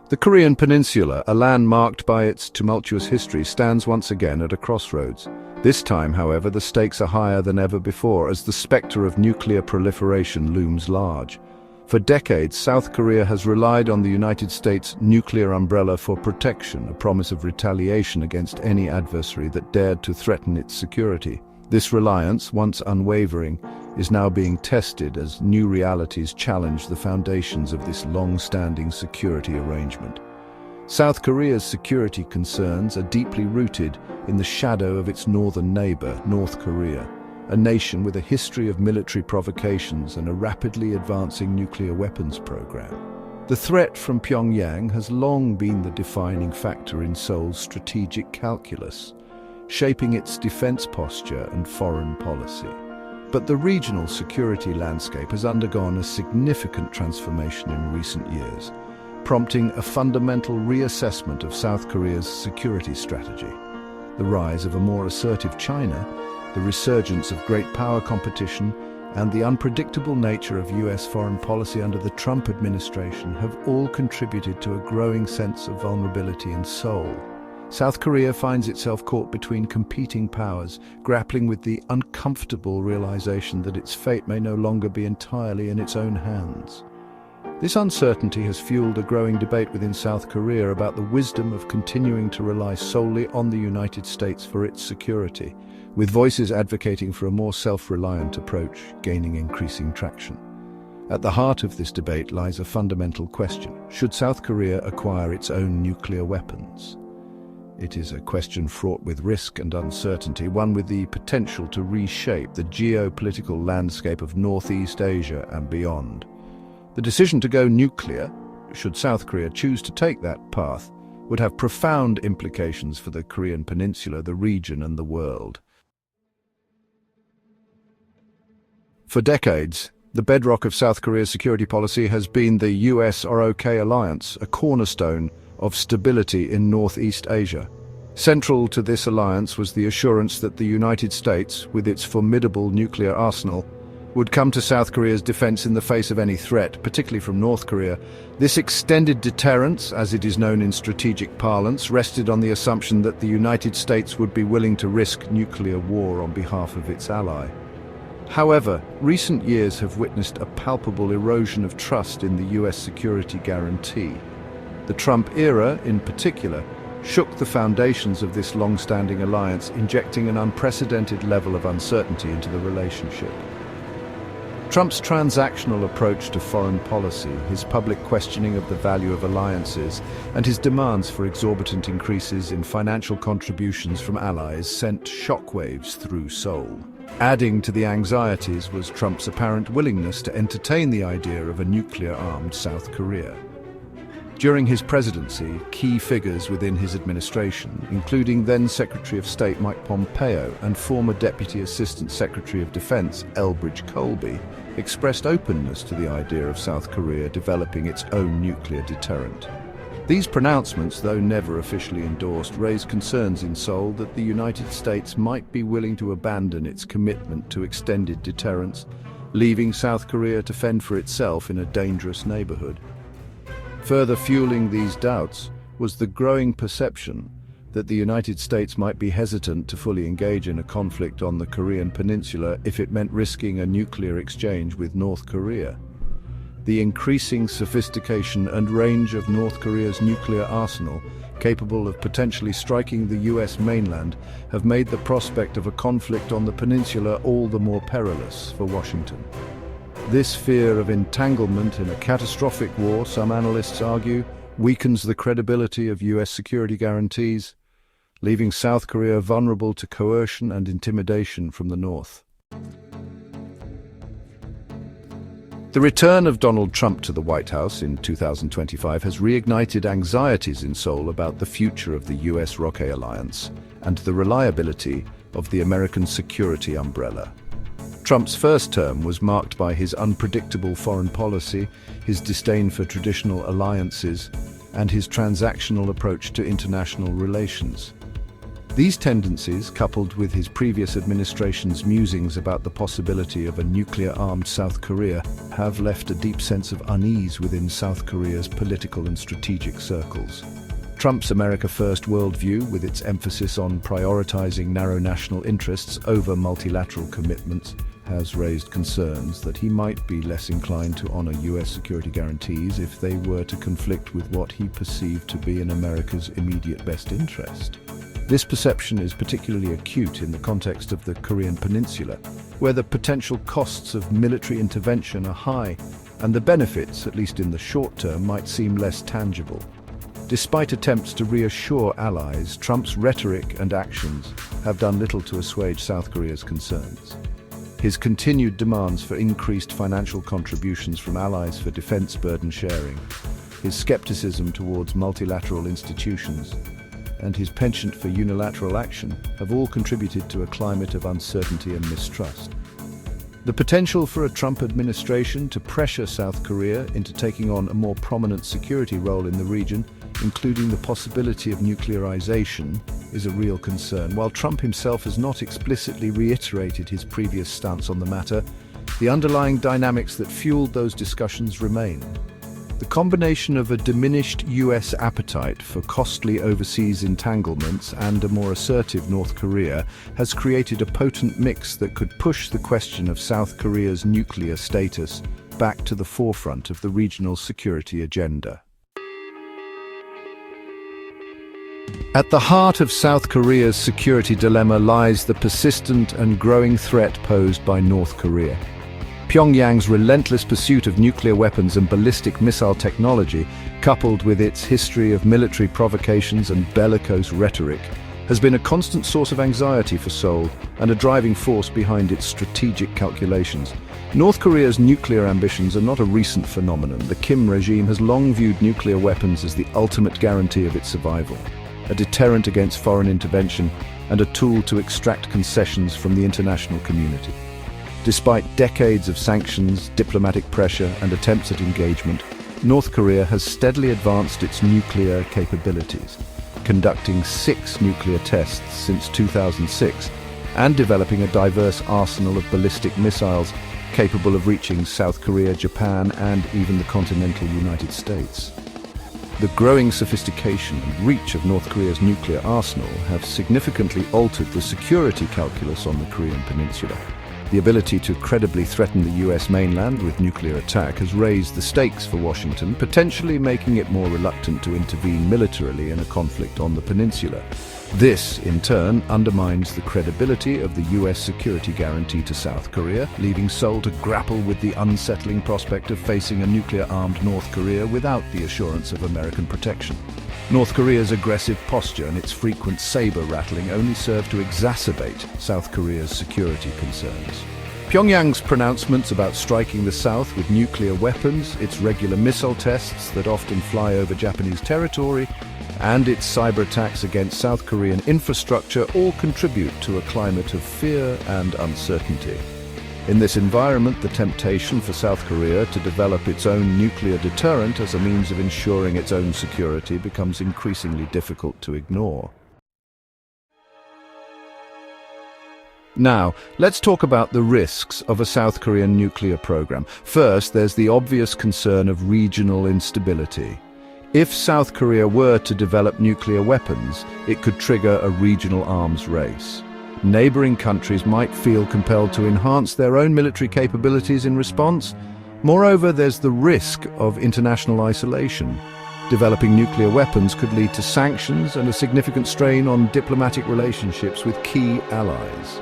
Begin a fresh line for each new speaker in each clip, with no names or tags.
The Korean Peninsula, a land marked by its tumultuous history, stands once again at a crossroads. This time, however, the stakes are higher than ever before as the specter of nuclear proliferation looms large. For decades, South Korea has relied on the United States' nuclear umbrella for protection, a promise of retaliation against any adversary that dared to threaten its security. This reliance, once unwavering, is now being tested as new realities challenge the foundations of this long-standing security arrangement. South Korea's security concerns are deeply rooted in the shadow of its northern neighbor, North Korea, a nation with a history of military provocations and a rapidly advancing nuclear weapons program. The threat from Pyongyang has long been the defining factor in Seoul's strategic calculus, shaping its defense posture and foreign policy. But the regional security landscape has undergone a significant transformation in recent years, prompting a fundamental reassessment of South Korea's security strategy. The rise of a more assertive China, the resurgence of great power competition, and the unpredictable nature of US foreign policy under the Trump administration have all contributed to a growing sense of vulnerability in Seoul. South Korea finds itself caught between competing powers, grappling with the uncomfortable realization that its fate may no longer be entirely in its own hands. This uncertainty has fueled a growing debate within South Korea about the wisdom of continuing to rely solely on the United States for its security, with voices advocating for a more self-reliant approach gaining increasing traction. At the heart of this debate lies a fundamental question: should South Korea acquire its own nuclear weapons? It is a question fraught with risk and uncertainty, one with the potential to reshape the geopolitical landscape of Northeast Asia and beyond. The decision to go nuclear, should South Korea choose to take that path, would have profound implications for the Korean Peninsula, the region, and the world. For decades, the bedrock of South Korea's security policy has been the US-ROK alliance, a cornerstone of stability in Northeast Asia. Central to this alliance was the assurance that the United States, with its formidable nuclear arsenal, would come to South Korea's defense in the face of any threat, particularly from North Korea. This extended deterrence, as it is known in strategic parlance, rested on the assumption that the United States would be willing to risk nuclear war on behalf of its ally. However, recent years have witnessed a palpable erosion of trust in the US security guarantee. The Trump era, in particular, shook the foundations of this long-standing alliance, injecting an unprecedented level of uncertainty into the relationship. Trump's transactional approach to foreign policy, his public questioning of the value of alliances, and his demands for exorbitant increases in financial contributions from allies sent shockwaves through Seoul. Adding to the anxieties was Trump's apparent willingness to entertain the idea of a nuclear-armed South Korea. During his presidency, key figures within his administration, including then-Secretary of State Mike Pompeo and former Deputy Assistant Secretary of Defense Elbridge Colby, expressed openness to the idea of South Korea developing its own nuclear deterrent. These pronouncements, though never officially endorsed, raised concerns in Seoul that the United States might be willing to abandon its commitment to extended deterrence, leaving South Korea to fend for itself in a dangerous neighborhood. Further fueling these doubts was the growing perception that the United States might be hesitant to fully engage in a conflict on the Korean Peninsula if it meant risking a nuclear exchange with North Korea. The increasing sophistication and range of North Korea's nuclear arsenal, capable of potentially striking the US mainland, have made the prospect of a conflict on the peninsula all the more perilous for Washington. This fear of entanglement in a catastrophic war, some analysts argue, weakens the credibility of US security guarantees, leaving South Korea vulnerable to coercion and intimidation from the North. The return of Donald Trump to the White House in 2025 has reignited anxieties in Seoul about the future of the US-ROK alliance and the reliability of the American security umbrella. Trump's first term was marked by his unpredictable foreign policy, his disdain for traditional alliances, and his transactional approach to international relations. These tendencies, coupled with his previous administration's musings about the possibility of a nuclear-armed South Korea, have left a deep sense of unease within South Korea's political and strategic circles. Trump's America First worldview, with its emphasis on prioritizing narrow national interests over multilateral commitments, has raised concerns that he might be less inclined to honor U.S. security guarantees if they were to conflict with what he perceived to be in America's immediate best interest. This perception is particularly acute in the context of the Korean Peninsula, where the potential costs of military intervention are high, and the benefits, at least in the short term, might seem less tangible. Despite attempts to reassure allies, Trump's rhetoric and actions have done little to assuage South Korea's concerns. His continued demands for increased financial contributions from allies for defense burden sharing, his skepticism towards multilateral institutions, and his penchant for unilateral action have all contributed to a climate of uncertainty and mistrust. The potential for a Trump administration to pressure South Korea into taking on a more prominent security role in the region, including the possibility of nuclearization, is a real concern. While Trump himself has not explicitly reiterated his previous stance on the matter, the underlying dynamics that fueled those discussions remain. The combination of a diminished U.S. appetite for costly overseas entanglements and a more assertive North Korea has created a potent mix that could push the question of South Korea's nuclear status back to the forefront of the regional security agenda. At the heart of South Korea's security dilemma lies the persistent and growing threat posed by North Korea. Pyongyang's relentless pursuit of nuclear weapons and ballistic missile technology, coupled with its history of military provocations and bellicose rhetoric, has been a constant source of anxiety for Seoul and a driving force behind its strategic calculations. North Korea's nuclear ambitions are not a recent phenomenon. The Kim regime has long viewed nuclear weapons as the ultimate guarantee of its survival, a deterrent against foreign intervention, and a tool to extract concessions from the international community. Despite decades of sanctions, diplomatic pressure, and attempts at engagement, North Korea has steadily advanced its nuclear capabilities, conducting 6 nuclear tests since 2006, and developing a diverse arsenal of ballistic missiles capable of reaching South Korea, Japan, and even the continental United States. The growing sophistication and reach of North Korea's nuclear arsenal have significantly altered the security calculus on the Korean Peninsula. The ability to credibly threaten the US mainland with nuclear attack has raised the stakes for Washington, potentially making it more reluctant to intervene militarily in a conflict on the peninsula. This, in turn, undermines the credibility of the US security guarantee to South Korea, leaving Seoul to grapple with the unsettling prospect of facing a nuclear-armed North Korea without the assurance of American protection. North Korea's aggressive posture and its frequent saber rattling only serve to exacerbate South Korea's security concerns. Pyongyang's pronouncements about striking the South with nuclear weapons, its regular missile tests that often fly over Japanese territory, and its cyber attacks against South Korean infrastructure all contribute to a climate of fear and uncertainty. In this environment, the temptation for South Korea to develop its own nuclear deterrent as a means of ensuring its own security becomes increasingly difficult to ignore. Now, let's talk about the risks of a South Korean nuclear program. First, there's the obvious concern of regional instability. If South Korea were to develop nuclear weapons, it could trigger a regional arms race. Neighboring countries might feel compelled to enhance their own military capabilities in response. Moreover, there's the risk of international isolation. Developing nuclear weapons could lead to sanctions and a significant strain on diplomatic relationships with key allies.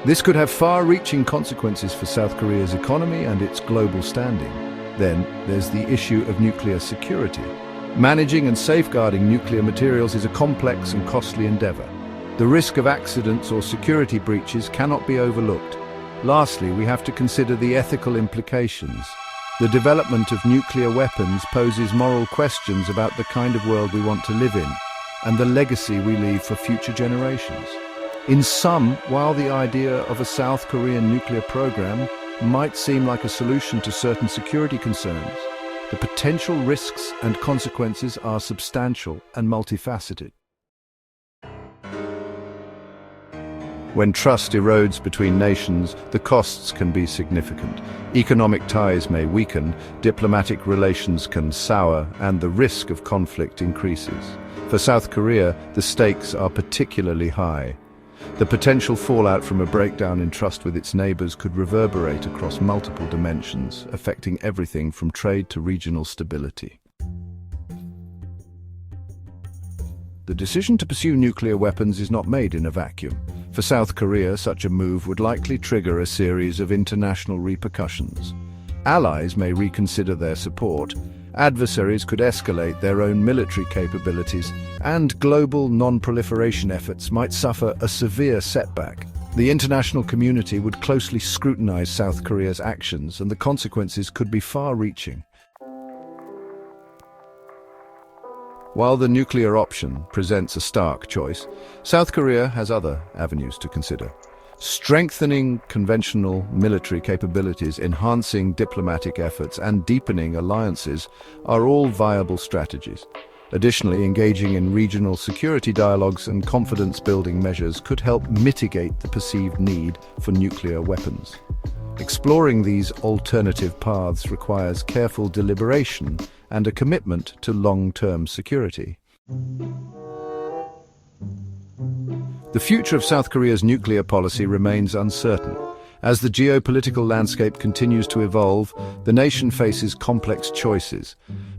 This could have far-reaching consequences for South Korea's economy and its global standing. Then, there's the issue of nuclear security. Managing and safeguarding nuclear materials is a complex and costly endeavor. The risk of accidents or security breaches cannot be overlooked. Lastly, we have to consider the ethical implications. The development of nuclear weapons poses moral questions about the kind of world we want to live in and the legacy we leave for future generations. In sum, while the idea of a South Korean nuclear program might seem like a solution to certain security concerns, the potential risks and consequences are substantial and multifaceted. When trust erodes between nations, the costs can be significant. Economic ties may weaken, diplomatic relations can sour, and the risk of conflict increases. For South Korea, the stakes are particularly high. The potential fallout from a breakdown in trust with its neighbors could reverberate across multiple dimensions, affecting everything from trade to regional stability. The decision to pursue nuclear weapons is not made in a vacuum. For South Korea, such a move would likely trigger a series of international repercussions. Allies may reconsider their support, adversaries could escalate their own military capabilities, and global non-proliferation efforts might suffer a severe setback. The international community would closely scrutinize South Korea's actions, and the consequences could be far-reaching. While the nuclear option presents a stark choice, South Korea has other avenues to consider. Strengthening conventional military capabilities, enhancing diplomatic efforts, and deepening alliances are all viable strategies. Additionally, engaging in regional security dialogues and confidence-building measures could help mitigate the perceived need for nuclear weapons. Exploring these alternative paths requires careful deliberation and a commitment to long-term security. The future of South Korea's nuclear policy remains uncertain. As the geopolitical landscape continues to evolve, the nation faces complex choices.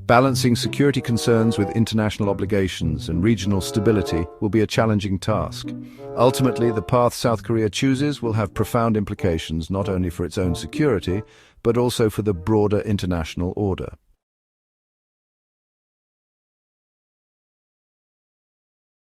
Balancing security concerns with international obligations and regional stability will be a challenging task. Ultimately, the path South Korea chooses will have profound implications not only for its own security, but also for the broader international order.